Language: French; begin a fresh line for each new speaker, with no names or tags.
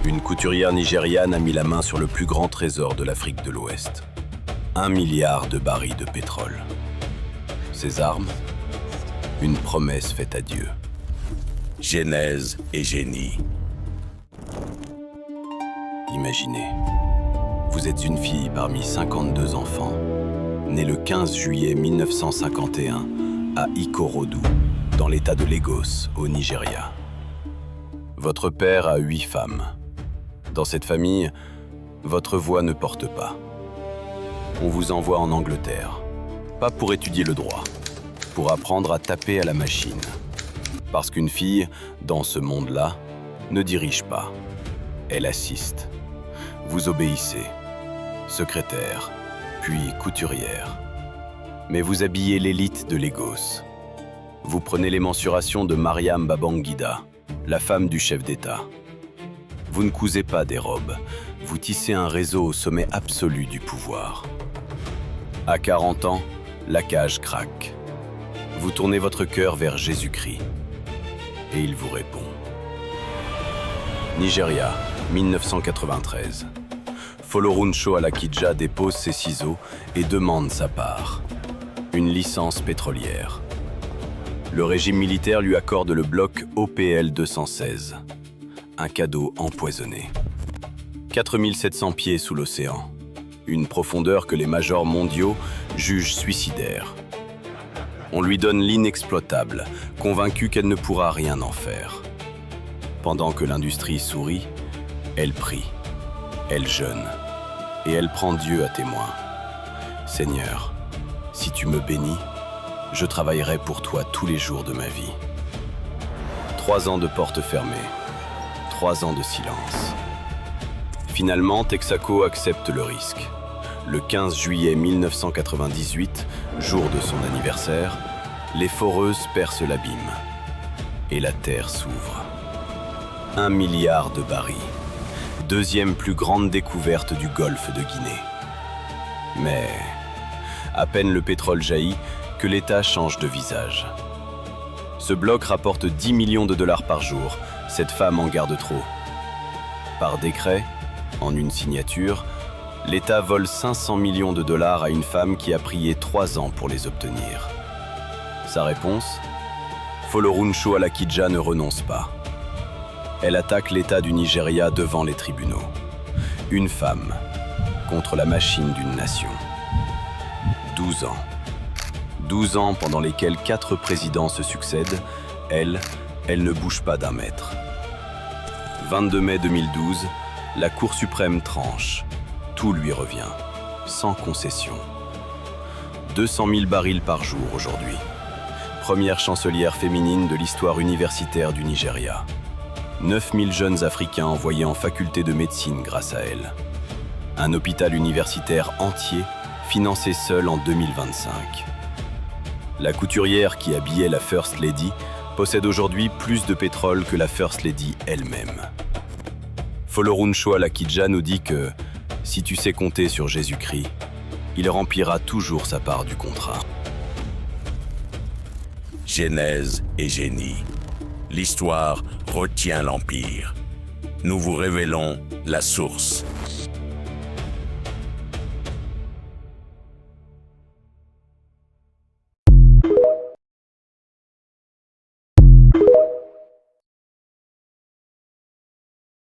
Une couturière nigériane a mis la main sur le plus grand trésor de l'Afrique de l'Ouest. 1 milliard de barils de pétrole. Ses armes? Une promesse faite à Dieu.
Genèse et génie.
Imaginez, vous êtes une fille parmi 52 enfants, née le 15 juillet 1951 à Ikorodu, dans l'état de Lagos, au Nigeria. Votre père a 8 femmes. Dans cette famille, votre voix ne porte pas. On vous envoie en Angleterre, pas pour étudier le droit, pour apprendre à taper à la machine. Parce qu'une fille, dans ce monde-là, ne dirige pas, elle assiste. Vous obéissez, secrétaire, puis couturière. Mais vous habillez l'élite de Lagos. Vous prenez les mensurations de Mariam Babangida, la femme du chef d'État. Vous ne cousez pas des robes, vous tissez un réseau au sommet absolu du pouvoir. À 40 ans, la cage craque. Vous tournez votre cœur vers Jésus-Christ. Et il vous répond. Nigeria, 1993. Folorunso Alakija dépose ses ciseaux et demande sa part. Une licence pétrolière. Le régime militaire lui accorde le bloc OPL 216. Un cadeau empoisonné. 4700 pieds sous l'océan. Une profondeur que les majors mondiaux jugent suicidaire. On lui donne l'inexploitable, convaincue qu'elle ne pourra rien en faire. Pendant que l'industrie sourit, elle prie, elle jeûne, et elle prend Dieu à témoin. Seigneur, si tu me bénis, je travaillerai pour toi tous les jours de ma vie. 3 ans de porte fermée, 3 ans de silence. Finalement, Texaco accepte le risque. Le 15 juillet 1998, jour de son anniversaire, les foreuses percent l'abîme et la terre s'ouvre. 1 milliard de barils, deuxième plus grande découverte du golfe de Guinée. Mais à peine le pétrole jaillit que l'État change de visage. Ce bloc rapporte 10 millions de dollars par jour, cette femme en garde trop. Par décret, en une signature, l'État vole 500 millions de dollars à une femme qui a prié 3 ans pour les obtenir. Sa réponse? Folorunso Alakija ne renonce pas. Elle attaque l'État du Nigeria devant les tribunaux. Une femme contre la machine d'une nation. 12 ans. 12 ans pendant lesquels 4 présidents se succèdent. Elle ne bouge pas d'un mètre. 22 mai 2012, la Cour suprême tranche. Tout lui revient, sans concession. 200 000 barils par jour aujourd'hui. Première chancelière féminine de l'histoire universitaire du Nigeria. 9 000 jeunes Africains envoyés en faculté de médecine grâce à elle. Un hôpital universitaire entier, financé seul en 2025. La couturière qui habillait la First Lady possède aujourd'hui plus de pétrole que la First Lady elle-même. Folorunso Alakija nous dit que si tu sais compter sur Jésus-Christ, il remplira toujours sa part du contrat.
Genèse et génie. L'histoire retient l'Empire. Nous vous révélons la source.